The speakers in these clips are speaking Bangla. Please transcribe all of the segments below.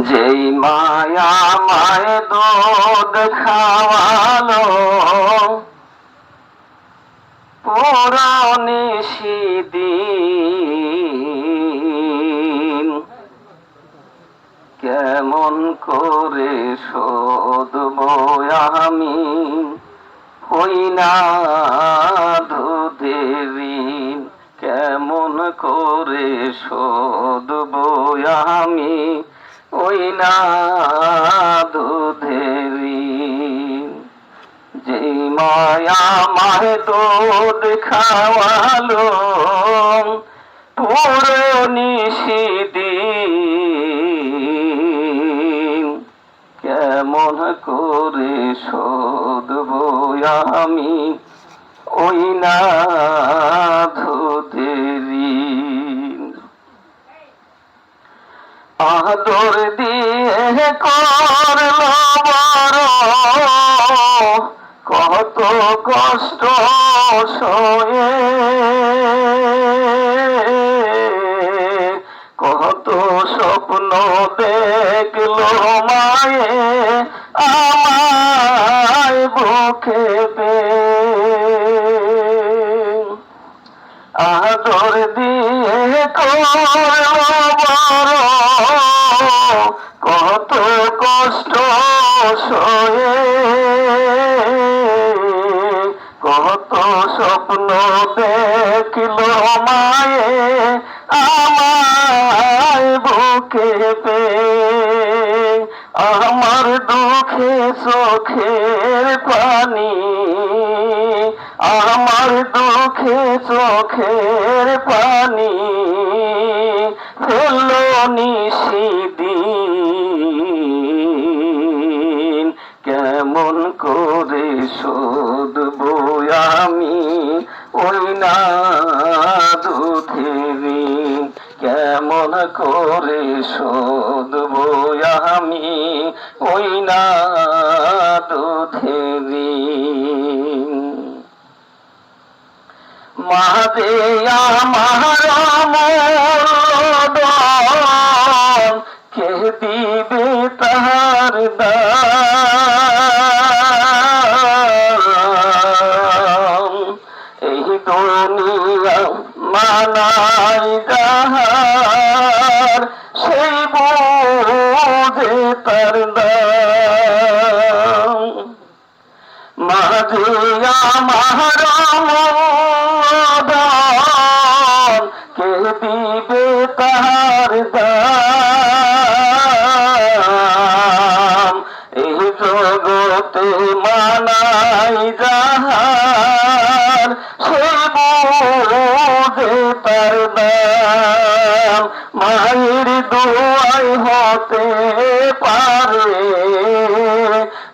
যেই মায়া মায় দুধ খাওয়ালো পুরানি দিন, কেমন করে শোধবো আমি হই না দুধের ঋণ। কেমন করে শোধবো আমি ওই না দুধের ঋণ। যে মায়া মায় দুধ খাওয়ালো পুরানি দিন, কেমন করে শোধবো আমি ওই না দুধের ঋণ। আদর দিয়ে করলো বড় কত কষ্ট সয়ে, কত স্বপ্ন দেখলো মায়ে আমায় বুকে আদর দিয়ে করলো বড় কত কষ্ট সয়ে, কত স্বপ্ন দেখলো মায়ে আমায় বুকে আমার দুঃখে চোখের পানি, আমার দুঃখে চোখের পানি ফেললো নিশিদিন, কেমন করে শোধবো আমি ওই না দুধের ঋণ। কেমন করে শোধবো আমি ওই না দুধের ঋণ। মা যে আমার মূলধন কে দিবে তার দাম, এই দুনিয়া মানাই যাহার সেই বুঝে তার দাম। মা যে আমার মূলধন কে দিবে তার দাম, এই জগতে মানাই যাহার সেই বুঝে তার দাম। মায়ের দোয়াই হতে পারে,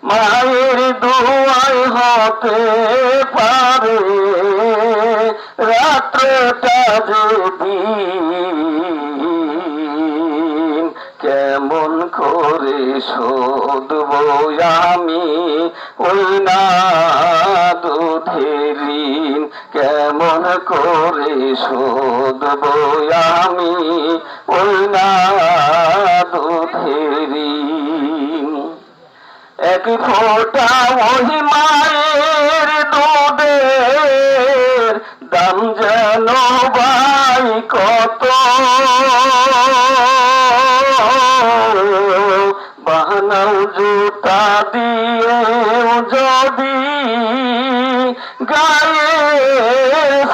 মায়ের দোয়াই হতে পারে রাত্রটা যেদিন, কেমন করে শোধবো আমি ওই না দুধের ঋণ। কেমন করে শোধবো আমি ওই না দুধের ঋণ। এক ফোঁটা ওই মায়ের দুধের দাম যেন ভাই কত, বানাও জুতা দিয়ে যদি গায়ে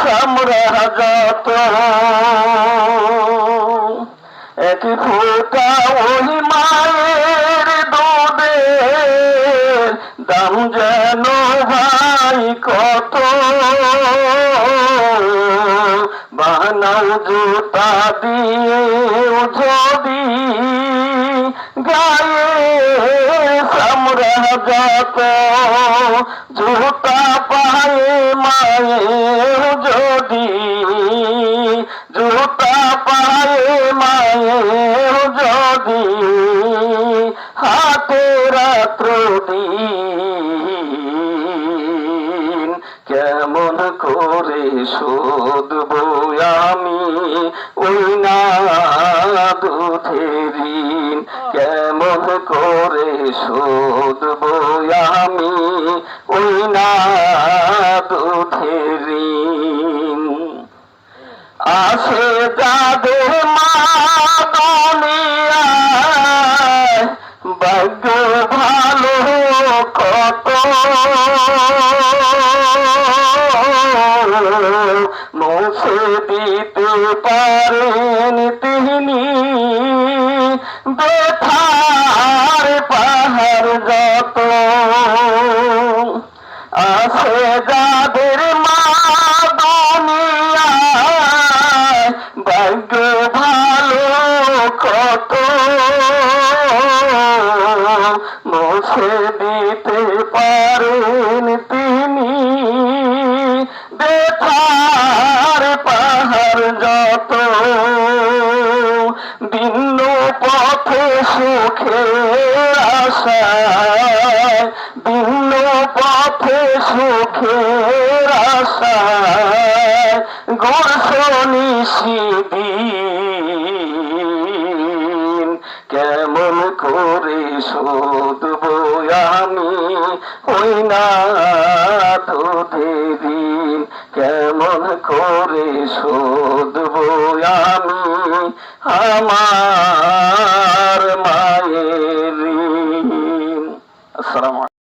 সামরা যত, এক ফোঁটা ওই মায়ের দুধের দাম যেন ভাই কত, বানাও জুতা দিয়ে যদি গায়ে সামরা যত, জুতা পায়ে মায়ের যদি, জুতা পায়ে মায়ের যদি হাতে রাত্র দিন, কেমন করে শোধবো আমি ওই না দুধের ঋণ। কেমন করে শুধবো আমি ওই না দুধের ঋণ। আসে যাদের মা দুনিয়ায় ভাগ্য ভালো কত, মুছে দিতে পারেন তিনি ব্যথার পাহাড় যত। আছে যাদের মা দুনিয়ায় ভাগ্য ভালো কত, মুছে দিতে পারেন তিনি ব্যথার পাহাড় যত। ভিন্ন পথে সুখের আশায়, ভিন্ন পথে সুখের আশায় গোসনি শিবির। কেমন করে শুধবো আমি ওই না দুধের ঋণ। কেমন করে শুধবো আমি আমার